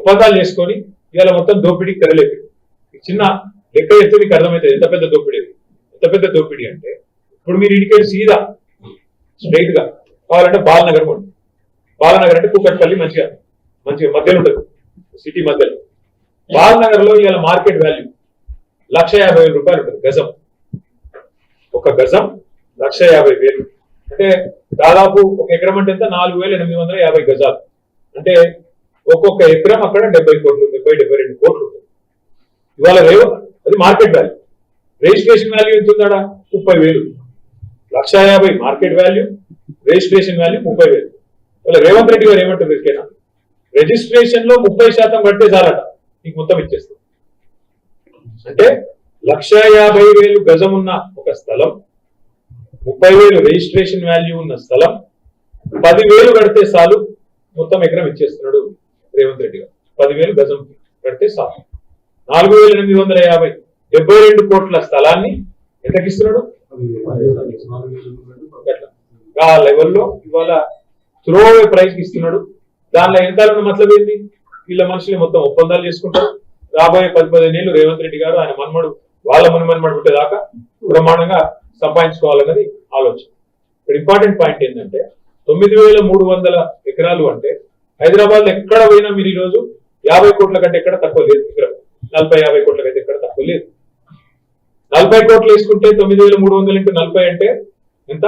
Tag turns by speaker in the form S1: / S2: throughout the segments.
S1: ఒప్పందాలు చేసుకొని ఇవాళ మొత్తం దోపిడీకి తెరలేదు. చిన్న లెక్క ఎత్తు మీకు అర్థమవుతుంది ఎంత పెద్ద దోపిడీ. ఎంత పెద్ద దోపిడీ అంటే ఇప్పుడు మీరు ఇంటికి సీదా స్ట్రైట్ గా కావాలంటే బాలనగర్ పోండి. బాలనగర్ అంటే కూకట్పల్లి మంచిగా మధ్యలో ఉంటుంది, సిటీ మధ్యలో. బాలనగర్ లో ఇవాళ మార్కెట్ వాల్యూ 1,50,000 రూపాయలు ఉంటుంది గజం. ఒక గజం 1,50,000 అంటే దాదాపు ఒక ఎకరం అంటే ఎంత 4,850 గజాలు. అంటే ఒక్కొక్క ఎకరం అక్కడ 70 కోట్లు 72 కోట్లు ఉంటుంది. ఇవాళ అది మార్కెట్ వాల్యూ. రిజిస్ట్రేషన్ వాల్యూ ఎంత ఉందా? 30,000. 1,50,000 మార్కెట్ వాల్యూ, రిజిస్ట్రేషన్ వాల్యూ 30,000. ఇవాళ రేవంత్ రెడ్డి గారు ఏమంటారు? ఎరికేనా రిజిస్ట్రేషన్ లో 30% కడితే చాలట మీకు మొత్తం ఇచ్చేస్తాం. అంటే 1,50,000 గజం ఉన్న ఒక స్థలం, 30,000 రిజిస్ట్రేషన్ వాల్యూ ఉన్న స్థలం, 10,000 కడితే చాలు మొత్తం ఎకరం ఇచ్చేస్తున్నాడు రేవంత్ రెడ్డి గారు. 10,000 గజం కడితే చాలు. 4,850 72 కోట్ల స్థలాన్ని ఎంతకిస్తున్నాడు? ఆ లెవెల్లో ఇవాళ త్రో అవే ప్రైజ్ కి ఇస్తున్నాడు. దానిలో ఎంతాలన్న మతలబ్ ఏంటి? వీళ్ళ మనుషులు మొత్తం ఒప్పందాలు చేసుకుంటారు. రాబోయే 10-15 ఏళ్ళు రేవంత్ రెడ్డి గారు ఆయన మన్మడు వాళ్ళ మన్మడు పుట్టేదాకా బ్రహ్మాండంగా సంపాదించుకోవాలన్నది ఆలోచన. ఇక్కడ ఇంపార్టెంట్ పాయింట్ ఏంటంటే 9,300 ఎకరాలు అంటే హైదరాబాద్ లో ఎక్కడ పోయినా మీరు ఈ రోజు 50 కోట్ల కంటే ఎక్కడ తక్కువ లేదు. ఇక్కడ 40-50 కోట్ల కంటే ఎక్కడ తక్కువ లేదు. 40 కోట్లు వేసుకుంటే 9,300 × 40 అంటే ఎంత?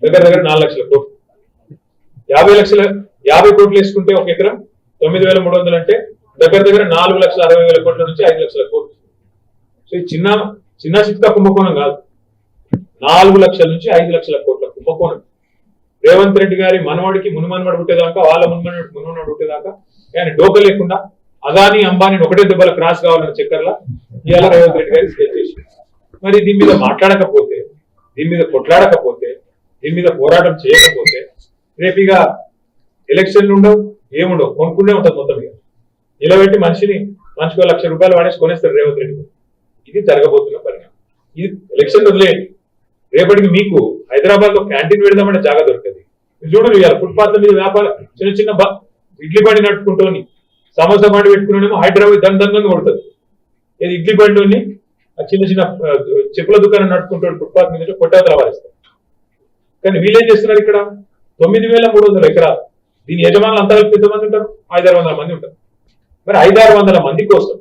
S1: దగ్గర 4 లక్షల కోట్లు. 50 కోట్లు వేసుకుంటే ఒక ఎకరం 9,300 అంటే దగ్గర 4,60,000 కోట్ల నుంచి 5 లక్షల కోట్లు. సో ఈ చిన్న చిత్త కుంభకోణం కాదు, 4 లక్షల నుంచి 5 లక్షల కోట్ల కుంభకోణం. రేవంత్ రెడ్డి గారి మనవాడికి మునుమన్మడు పుట్టేదాకా, వాళ్ళ మునుమన్మడు పుట్టేదాకా ఆయన డోక లేకుండా అదాని అంబానీ ఒకటే దెబ్బల క్రాస్ కావాలన్న చక్కర్లా ఇవాళ రేవంత్ రెడ్డి గారి స్టేట్ చేసి, మరి దీని మీద మాట్లాడకపోతే, దీని మీద కొట్లాడకపోతే, దీని మీద పోరాటం చేయకపోతే రేపు ఎలక్షన్లు ఉండవు, ఏముండవు, కొనుక్కుంటే ఉంటుంది మొత్తం. ఇక నిలబెట్టి మనిషికి 1 లక్ష రూపాయలు వాడేసి కొనేస్తారు రేవంత్ రెడ్డి గారు. ఇది జరగబోతున్న పరిణామం. ఇది ఎలక్షన్ వదిలేయండి, రేపటికి మీకు హైదరాబాద్ లో క్యాంటీన్ పెడదామంటే జాగా దొరుకుతుంది. చూడండి ఇవాళ ఫుట్పాత్ల మీద వ్యాపారం చిన్న ఇడ్లీ బండి నడుపుకుంటోని సమోసా బండి పెట్టుకునేమో హైదరాబాద్ దండంగా కొడుతుంది. ఇది ఇడ్లీ బండిని చిన్న చెప్పుల దుకాణం నడుపుకుంటాడు ఫుట్పాత్ మీద కొట్టవతల వారిస్తారు. కానీ వీళ్ళేం చేస్తున్నారు? ఇక్కడ 9,300 ఎకరాలు. దీని యజమానులు అంతా ఎంతమంది ఉంటారు? 500-600 మంది ఉంటారు. మరి 500-600 మంది కోసం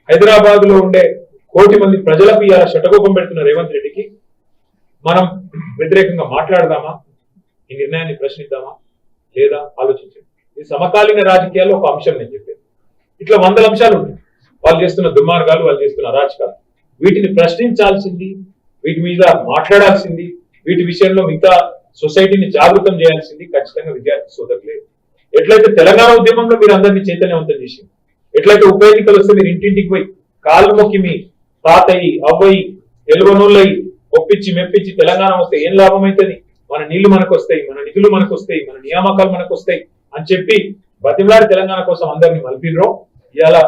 S1: హైదరాబాద్ లో ఉండే 1 కోటి మంది ప్రజలకు ఇలా శటకోపం పెడుతున్న రేవంత్ రెడ్డికి మనం వ్యతిరేకంగా మాట్లాడదామా? ఈ నిర్ణయాన్ని ప్రశ్నిద్దామా లేదా ఆలోచించండి. ఇది సమకాలీన రాజకీయాల్లో ఒక అంశం. నేను చెప్పాను ఇట్లా 100 అంశాలు ఉంటాయి. వాళ్ళు చేస్తున్న దుర్మార్గాలు, వాళ్ళు చేస్తున్న అరాచకాలు, వీటిని ప్రశ్నించాల్సింది, వీటి మీద మాట్లాడాల్సింది, వీటి విషయంలో మిగతా సొసైటీని జాగృతం చేయాల్సింది ఖచ్చితంగా విద్యార్థి సోదరులే. ఎట్లయితే తెలంగాణ ఉద్యమంలో మీరు అందరినీ చైతన్యవంతం చేసింది, ఎట్లయితే ఉప ఎన్నికలు వస్తే మీరు ఇంటింటికి పోయి కాళ్ళు మొక్కి మీ తాతయ్యి అవ్వయి ఎలువనోళ్ళయి ఒప్పించి మెప్పించి తెలంగాణ వస్తే ఏం లాభం అవుతుంది, మన నీళ్లు మనకు వస్తాయి, మన నిధులు మనకు వస్తాయి, మన నియామకాలు మనకు వస్తాయి అని చెప్పి బతిమలాడి తెలంగాణ కోసం అందరినీ మలిపినరో, ఇవాళ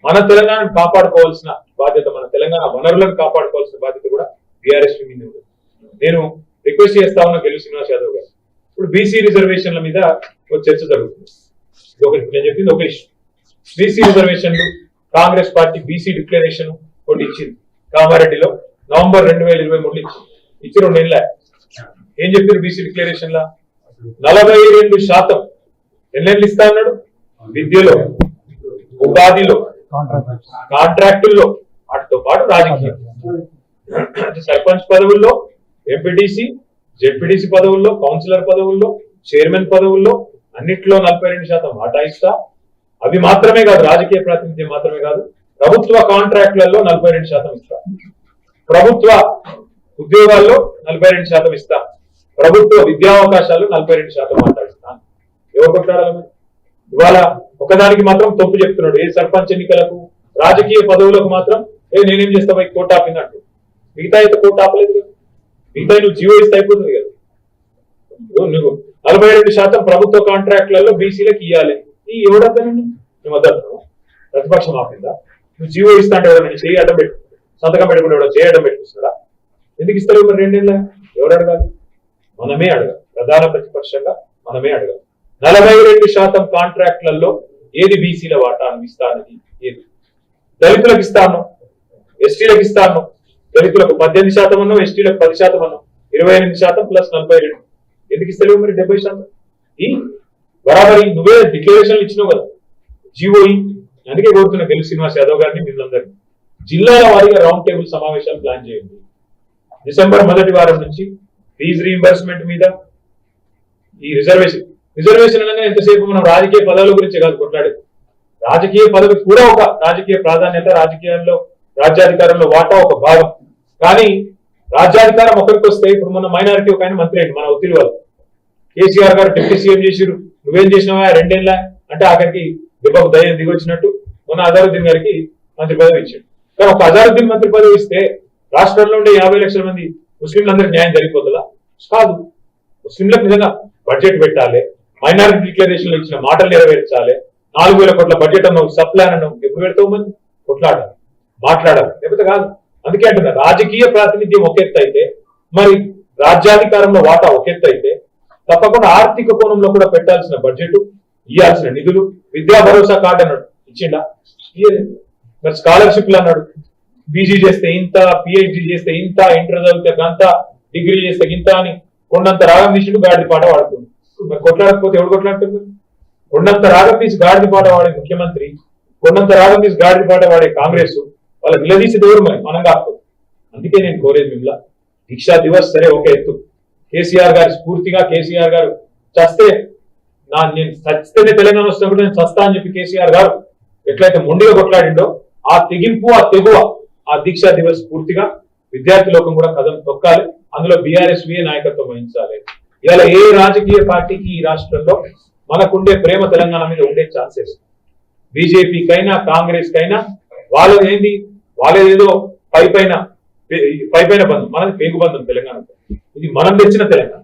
S1: మన తెలంగాణను కాపాడుకోవాల్సిన బాధ్యత, మన తెలంగాణ వనరులను కాపాడుకోవాల్సిన బాధ్యత కూడా బీఆర్ఎస్ మీద ఉంది. నేను రిక్వెస్ట్ చేస్తా ఉన్నా గెలు శ్రీనివాస్ యాదవ్ గారు, ఇప్పుడు బీసీ రిజర్వేషన్ల మీద ఒక చర్చ జరుగుతుంది. నేను చెప్పింది ఒక ఇష్యూ. బీసీ రిజర్వేషన్లు కాంగ్రెస్ పార్టీ బీసీ డిక్లరేషన్ ఒకటి ఇచ్చింది కామారెడ్డిలో నవంబర్ 2023 ఇచ్చి 2 నెలల. ఏం చెప్పారు బీసీ డిక్లరేషన్ లా? 42% ఎన్నెళ్ళు ఇస్తా ఉన్నాడు? విద్యలో, ఉపాధిలో, కాంట్రాక్టుల్లో, వాటితో పాటు రాజకీయం, సర్పంచ్ పదవుల్లో, ఎంపీటీసీ జెడ్పీటీసీ పదవుల్లో, కౌన్సిలర్ పదవుల్లో, చైర్మన్ పదవుల్లో అన్నిట్లో 42% వాటా ఇస్తా. అవి మాత్రమే కాదు, రాజకీయ ప్రాతినిధ్యం మాత్రమే కాదు, ప్రభుత్వ కాంట్రాక్టులలో 42% ఇస్తా, ప్రభుత్వ ఉద్యోగాల్లో 42% ఇస్తా, ప్రభుత్వ విద్యావకాశాలు 42% మాట్లాడిస్తాను. ఎవరు కొట్లాడాలి? ఇవాళ ఒకదానికి మాత్రం తప్పు చెప్తున్నాడు. ఏ సర్పంచ్ ఎన్నికలకు, రాజకీయ పదవులకు మాత్రం నేనేం చేస్తావు కోర్టు ఆపినట్టు. మిగతా అయితే కోర్టు ఆపలేదు కదా, మిగతా నువ్వు జీవో ఇస్తే అయిపోతుంది కదా. నువ్వు 42% ప్రభుత్వ కాంట్రాక్టులలో బీసీలకు ఇవ్వాలి. ఈ ఎవడద్దానండి నువ్వు వద్దాను, ప్రతిపక్షం ఆపిందా? నువ్వు జీవో ఇస్తా అంటే ఎవరైనా చేయి అడ్డం పెట్టు, సంతకం పెట్టుకుంటే ఎవడో చేయి అడ్డం పెట్టుకున్నాడా? ఎందుకు ఇస్తారు మరి 2 నెలల? ఎవరు అడగాలి? మనమే అడగాలి. ప్రధాన ప్రతిపక్షంగా మనమే అడగాలి. 42% కాంట్రాక్టులలో ఏది బీసీల వాటా ఇస్తాను, ఏది దళితులకు ఇస్తాను, ఎస్టీలకు ఇస్తాను. దళితులకు 18% అన్నాం, ఎస్టీలకు 10% అన్నాం, 28% ప్లస్ 42. ఎందుకు ఇస్తలేవు మరి 70%? ఈ బరాబరి నువ్వే డిక్లరేషన్లు ఇచ్చినావు కదా, జీవోయి. అందుకే కోరుతున్నా గెలు శ్రీనివాస్ యాదవ్ గారిని, మిమ్మల్ని జిల్లాల వారీగా రౌండ్ టేబుల్ సమావేశాలు ప్లాన్ చేయండి. డిసెంబర్ మొదటి వారం నుంచి ఫీజు రీయింబర్స్మెంట్ మీద, ఈ రిజర్వేషన్ అనగా ఎంతసేపు మనం రాజకీయ పదవుల గురించి కాదు కొట్లాడేది. రాజకీయ పదవి కూడా ఒక రాజకీయ ప్రాధాన్యత, రాజకీయాల్లో రాజ్యాధికారంలో వాటా ఒక భాగం. కానీ రాజ్యాధికారం ఒకరికి వస్తే, ఇప్పుడు మన మైనారిటీ ఒక ఆయన మంత్రి అయింది, మన ఒత్తిడి వాళ్ళు. కేసీఆర్ గారు డిప్యూటీ సీఎం చేసిరు, నువ్వేం చేసినావా 2 ఏళ్ళ అంటే ఆఖరికి దెబ్బకు దయ్యం దిగొచ్చినట్టు మొన్న అజారుద్దీన్ గారికి మంత్రి పదవి ఇచ్చాడు. కానీ ఒక అజారుద్దీన్ మంత్రి పదవి ఇస్తే రాష్ట్రంలో ఉండే 50 లక్షల మంది ముస్లింలందరికీ న్యాయం జరిగిపోతుందా? కాదు. ముస్లింలకు నిజంగా బడ్జెట్ పెట్టాలి, మైనారిటీ డిక్లరేషన్ లో ఇచ్చిన మాటలు నెరవేర్చాలి, 4,000 కోట్ల బడ్జెట్ అన్నావు, సప్లాన్ అన్నావు, ఎప్పుడు పెడతావు? మంది కొట్లాడాలి, మాట్లాడాలి, లేకపోతే కాదు. అందుకే అంటున్నా, రాజకీయ ప్రాతినిధ్యం ఒక ఎత్తు అయితే, మరి రాజ్యాధికారంలో వాటా ఒక ఎత్తు అయితే, తప్పకుండా ఆర్థిక కోణంలో కూడా పెట్టాల్సిన బడ్జెట్, ఇవ్వాల్సిన నిధులు, విద్యా భరోసా కార్డు అన్నాడు, ఇచ్చిండా? మరి స్కాలర్షిప్లు అన్నాడు, పీజీ చేస్తే ఇంత, పిహెచ్డి చేస్తే ఇంత, ఇంటర్ చదివితే గంత, డిగ్రీ చేస్తే ఇంత అని కొండంత రాగం తీసిండు, గాడిది పాట వాడుతుంది. మరి కొట్లాడకపోతే ఎవడు కొట్లాడుతుంది? కొండంత రాగం తీసి గాడిది పాట వాడే ముఖ్యమంత్రి, కొండంత రాగం తీసి గాడిది పాట వాడే కాంగ్రెస్, వాళ్ళ నిలదీసి దేవుడు మరి మనం కాకపోతే. అందుకే నేను కోరేది మిమ్మల్ని, దీక్షా దివస్ సరే ఒక ఎత్తు, కేసీఆర్ గారి స్ఫూర్తిగా, కేసీఆర్ గారు చస్తే నేను చస్తేనే తెలంగాణ వస్తున్నప్పుడు నేను చస్తా అని చెప్పి కేసీఆర్ గారు ఎట్లయితే మొండిగా కొట్లాడిండో, ఆ తెగింపు, ఆ తెగువ, ఆ దీక్షా దివస్ స్ఫూర్తిగా విద్యార్థి లోకం కూడా కథం తొక్కాలి. అందులో బీఆర్ఎస్వీఏ నాయకత్వం వహించాలి. ఇలా ఏ రాజకీయ పార్టీకి ఈ రాష్ట్రంలో మనకుండే ప్రేమ తెలంగాణ మీద ఉండే ఛాన్సెస్, బీజేపీకైనా కాంగ్రెస్ కైనా వాళ్ళదేంది, వాళ్ళేదో పై పైన బంధం, మనది పేగు బంధం తెలంగాణ. ఇది మనం తెచ్చిన తెలంగాణ,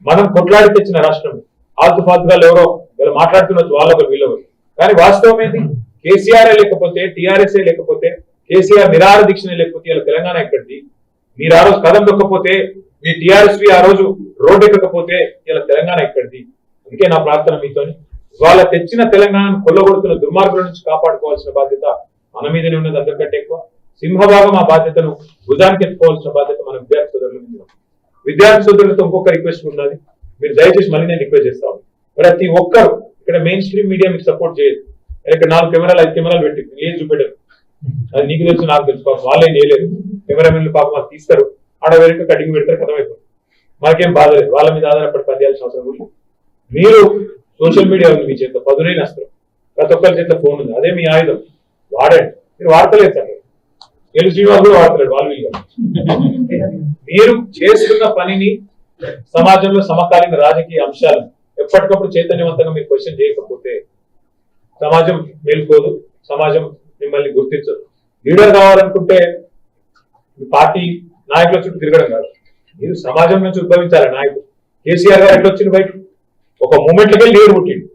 S1: మనం కొట్లాడి తెచ్చిన రాష్ట్రం. ఆల్తు ఫాల్తుగాలు ఎవరో ఇలా మాట్లాడుతున్నచ్చు, వాళ్ళొకరు వీళ్ళొకరు. కానీ వాస్తవం ఏంటి? కేసీఆర్ లేకపోతే, టీఆర్ఎస్ఏ లేకపోతే, కేసీఆర్ నిరాహార దీక్షనే లేకపోతే ఇలా తెలంగాణ ఎక్కడిది? మీరు ఆ రోజు కథం దొక్కపోతే, మీ టీఆర్ఎస్వి ఆ రోజు రోడ్డు ఎక్కకపోతే ఇలా తెలంగాణ ఎక్కడిది? అందుకే నా ప్రార్థన మీతోని, వాళ్ళ తెచ్చిన తెలంగాణను కొల్లగొడుతున్న దుర్మార్గుల నుంచి కాపాడుకోవాల్సిన బాధ్యత మన మీదనే ఉన్నది. అందరికంటే ఎక్కువ సింహభాగం ఆ బాధ్యతను భుజానికి ఎత్తుకోవాల్సిన బాధ్యత మన విద్యార్థి సోదరుల మీద. విద్యార్థి సోదరులతో ఇంకొక రిక్వెస్ట్ ఉన్నది, మీరు దయచేసి మళ్ళీ నేను రిక్వెస్ట్ చేస్తాను. ప్రతి ఒక్కరు ఇక్కడ మెయిన్ స్ట్రీమ్ మీడియా మీకు సపోర్ట్ చేయదు. ఇక్కడ 4 కెమెరాలు 5 కెమెరాలు పెట్టి ఏం చూపెట్టరు, అది నీకు తెలుసు, నాకు తెలుసు. పాపం వాళ్ళేం చేయలేదు, కెమెరామెన్లు పాపం వాళ్ళు తీస్తారు, ఆడ వేరే కడిగి పెడతారు, కథమైపోతుంది. మాకేం బాధ లేదు, వాళ్ళ మీద ఆధారపడి పనిచేయాల్సిన అవసరం లేదు. మీరు సోషల్ మీడియా ఉంది మీ చేత, పదునైన అస్త్రం, ప్రతి ఒక్కరి చేత ఫోన్ ఉంది, అదే మీ ఆయుధం, వాడండి. మీరు వాడతలేదు సార్, గెలు శ్రీనివాస్ కూడా వాడతలేడు, వాళ్ళు వీళ్ళు. మీరు చేస్తున్న పనిని, సమాజంలో సమకాలీన రాజకీయ అంశాలను ఎప్పటికప్పుడు చైతన్యవంతంగా మీరు క్వశ్చన్ చేయకపోతే సమాజం మేల్కోదు, సమాజం మిమ్మల్ని గుర్తించదు. లీడర్ కావాలనుకుంటే పార్టీ నాయకుల చుట్టూ తిరగడం కాదు, మీరు సమాజం నుంచి ఉద్భవించాలి నాయకుడు. కేసీఆర్ గారు ఎట్లా వచ్చింది బయట? ఒక మూమెంట్లకే లీడర్ పుట్టిండు.